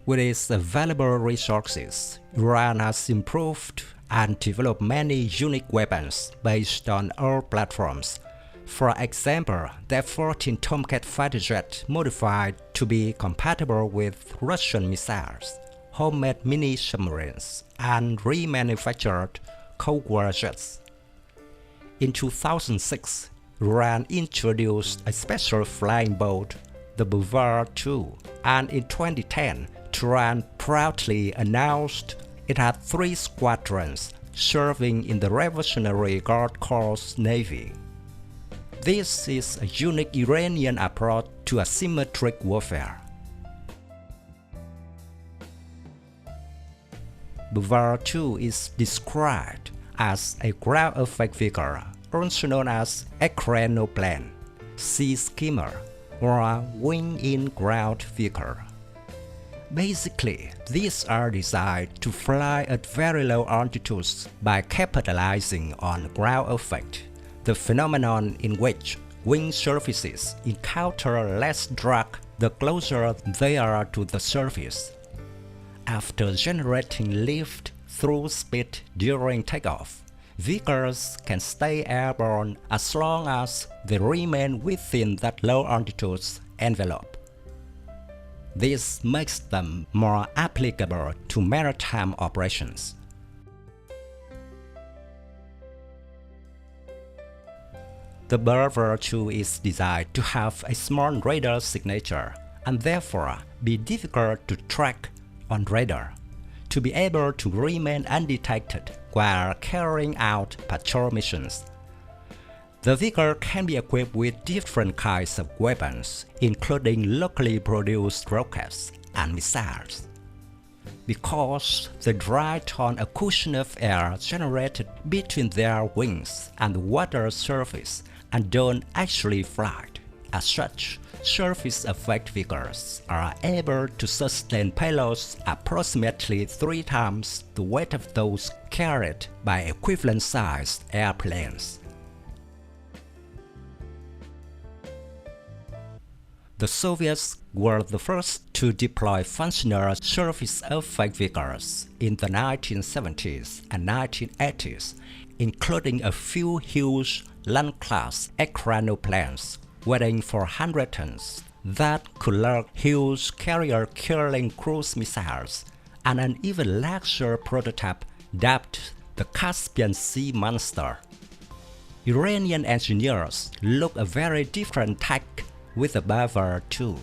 With its available resources, Iran has improved and developed many unique weapons based on old platforms. For example, the F-14 Tomcat fighter jet modified to be compatible with Russian missiles, homemade mini-submarines, and remanufactured Cold War jets. In 2006, Iran introduced a special flying boat, the Bavar II, and in 2010, Tehran proudly announced it had 3 squadrons serving in the Revolutionary Guard Corps Navy. This is a unique Iranian approach to asymmetric warfare. Bavar II is described as a ground effect vehicle, also known as ekranoplan, sea skimmer, or wing-in ground vehicle. Basically, these are designed to fly at very low altitudes by capitalizing on ground effect, the phenomenon in which wing surfaces encounter less drag the closer they are to the surface. After generating lift through speed during takeoff, vehicles can stay airborne as long as they remain within that low altitude envelope. This makes them more applicable to maritime operations. The Bavar II is designed to have a small radar signature and therefore be difficult to track on radar, to be able to remain undetected while carrying out patrol missions. The vehicle can be equipped with different kinds of weapons, including locally produced rockets and missiles. Because they ride on a cushion of air generated between their wings and the water surface and don't actually fly. As such, surface effect vehicles are able to sustain payloads approximately 3 times the weight of those carried by equivalent-sized airplanes. The Soviets were the first to deploy functional surface effect vehicles in the 1970s and 1980s, including a few huge land-class ekranoplans weighing 400 tons that could launch huge carrier-killing cruise missiles, and an even larger prototype dubbed the Caspian Sea Monster. Iranian engineers look a very different tack with the Bavar II.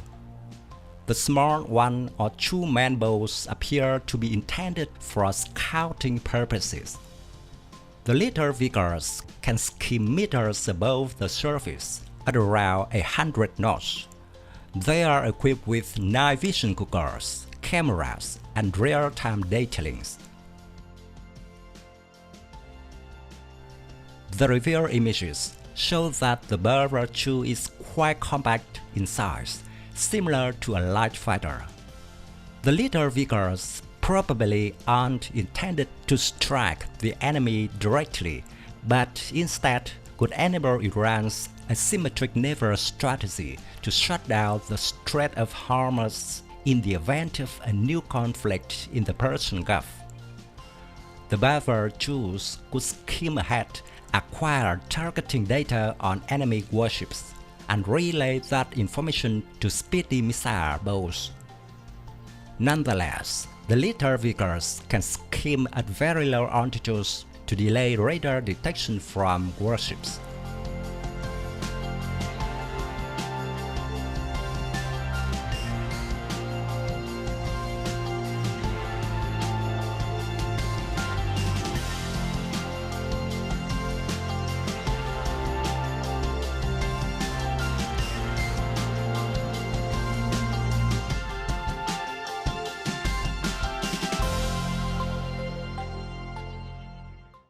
The small 1- or 2-man boats appear to be intended for scouting purposes. The little vehicles can skim meters above the surface at around 100 knots. They are equipped with night vision goggles, cameras, and real-time data links. The reveal images show that the Bavar II is quite compact in size, similar to a light fighter. The little vehicles probably aren't intended to strike the enemy directly, but instead could enable Iran's asymmetric naval strategy to shut down the Strait of Hormuz in the event of a new conflict in the Persian Gulf. The Bavar IIs could skim ahead, acquire targeting data on enemy warships, and relay that information to speedy missile boats. Nonetheless, the little vehicles can skim at very low altitudes to delay radar detection from warships.